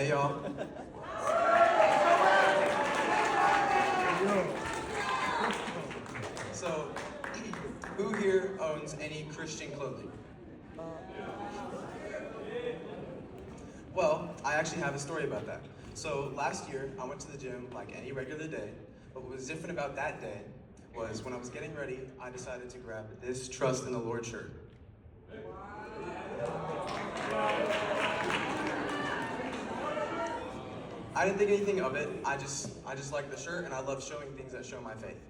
Hey y'all. So, who here owns any Christian clothing? Well, I actually have a story about that. So last year, I went to the gym like any regular day, but what was different about that day was when I was getting ready, I decided to grab this Trust in the Lord shirt. I didn't think anything of it. I just like the shirt, and I love showing things that show my faith.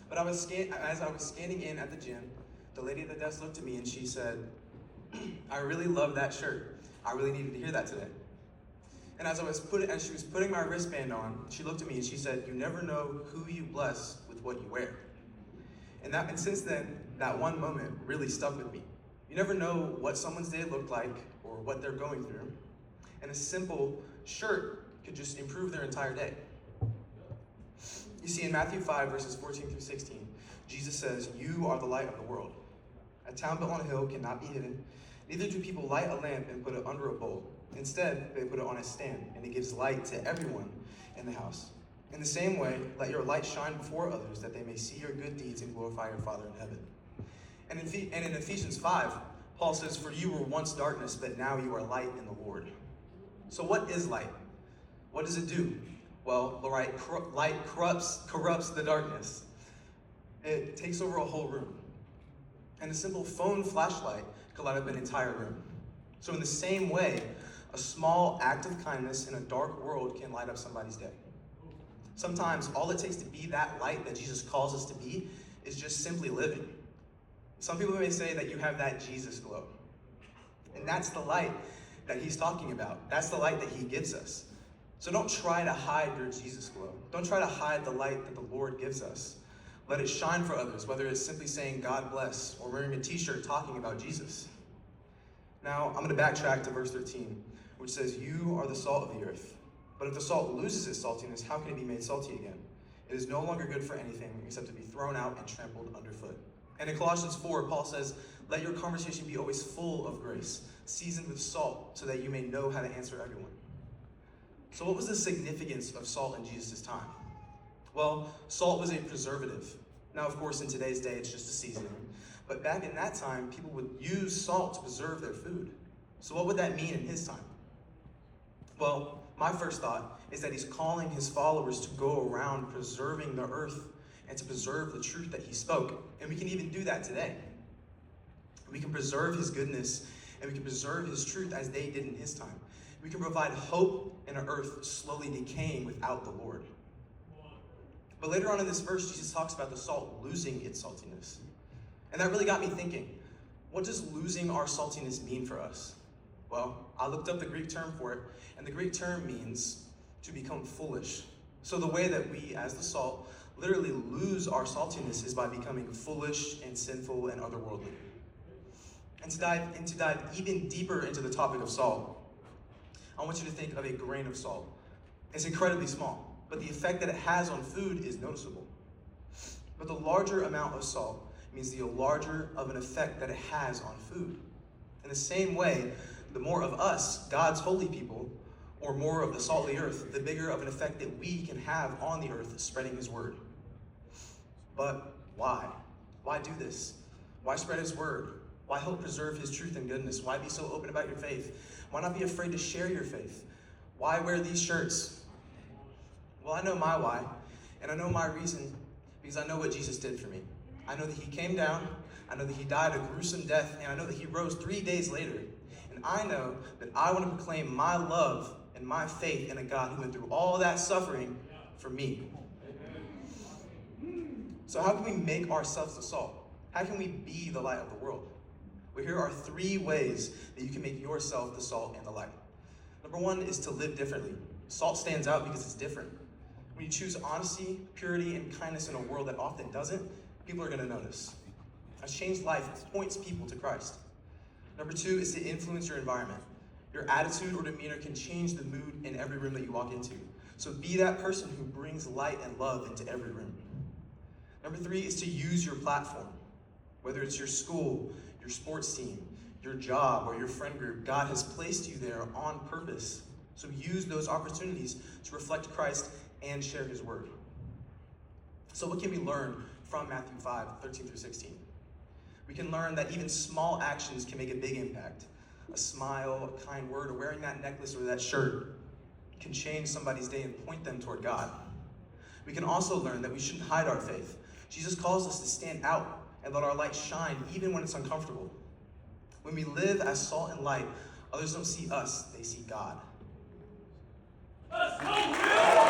But as I was scanning in at the gym, the lady at the desk looked at me and she said, "I really love that shirt. I really needed to hear that today." And as she was putting my wristband on, she looked at me and she said, "You never know who you bless with what you wear." And since then, that one moment really stuck with me. You never know what someone's day looked like or what they're going through. And a simple shirt could just improve their entire day. You see, in Matthew 5, verses 14 through 16, Jesus says, "You are the light of the world. A town built on a hill cannot be hidden. Neither do people light a lamp and put it under a bowl. Instead, they put it on a stand, and it gives light to everyone in the house. In the same way, let your light shine before others, that they may see your good deeds and glorify your Father in heaven." And in Ephesians 5, Paul says, "For you were once darkness, but now you are light in the Lord." So what is light? What does it do? Well, the light corrupts the darkness. It takes over a whole room. And a simple phone flashlight could light up an entire room. So in the same way, a small act of kindness in a dark world can light up somebody's day. Sometimes all it takes to be that light that Jesus calls us to be is just simply living. Some people may say that you have that Jesus glow. And that's the light that he's talking about. That's the light that he gives us. So don't try to hide your Jesus glow. Don't try to hide the light that the Lord gives us. Let it shine for others, whether it's simply saying God bless or wearing a t-shirt talking about Jesus. Now, I'm going to backtrack to verse 13, which says, "You are the salt of the earth. But if the salt loses its saltiness, how can it be made salty again? It is no longer good for anything except to be thrown out and trampled underfoot." And in Colossians 4, Paul says, "Let your conversation be always full of grace, seasoned with salt, so that you may know how to answer everyone." So what was the significance of salt in Jesus' time? Well, salt was a preservative. Now, of course, in today's day, it's just a seasoning. But back in that time, people would use salt to preserve their food. So what would that mean in his time? Well, my first thought is that he's calling his followers to go around preserving the earth and to preserve the truth that he spoke. And we can even do that today. We can preserve his goodness and we can preserve his truth as they did in his time. We can provide hope in an earth slowly decaying without the Lord. But later on in this verse, Jesus talks about the salt losing its saltiness. And that really got me thinking, what does losing our saltiness mean for us? Well, I looked up the Greek term for it, and the Greek term means to become foolish. So the way that we, as the salt, literally lose our saltiness is by becoming foolish and sinful and otherworldly. And to dive even deeper into the topic of salt, I want you to think of a grain of salt. It's incredibly small, but the effect that it has on food is noticeable. But the larger amount of salt means the larger of an effect that it has on food. In the same way, the more of us, God's holy people, or more of the salt of the earth, the bigger of an effect that we can have on the earth spreading his word. But why? Why do this? Why spread his word? Why help preserve his truth and goodness? Why be so open about your faith? Why not be afraid to share your faith? Why wear these shirts? Well, I know my why, and I know my reason, because I know what Jesus did for me. I know that he came down, I know that he died a gruesome death, and I know that he rose 3 days later. And I know that I want to proclaim my love and my faith in a God who went through all that suffering for me. So how can we make ourselves the salt? How can we be the light of the world? Well, here are 3 ways that you can make yourself the salt and the light. Number 1 is to live differently. Salt stands out because it's different. When you choose honesty, purity, and kindness in a world that often doesn't, people are going to notice. A changed life points people to Christ. Number 2 is to influence your environment. Your attitude or demeanor can change the mood in every room that you walk into. So be that person who brings light and love into every room. Number 3 is to use your platform. Whether it's your school, your sports team, your job, or your friend group, God has placed you there on purpose So use those opportunities to reflect Christ and share his word. So what can we learn from Matthew 5:13-16? We can learn that even small actions can make a big impact. A smile, a kind word, or wearing that necklace or that shirt can change somebody's day and point them toward God. We can also learn that we shouldn't hide our faith. Jesus calls us to stand out and let our light shine even when it's uncomfortable. When we live as salt and light, others don't see us, they see God. Let's go!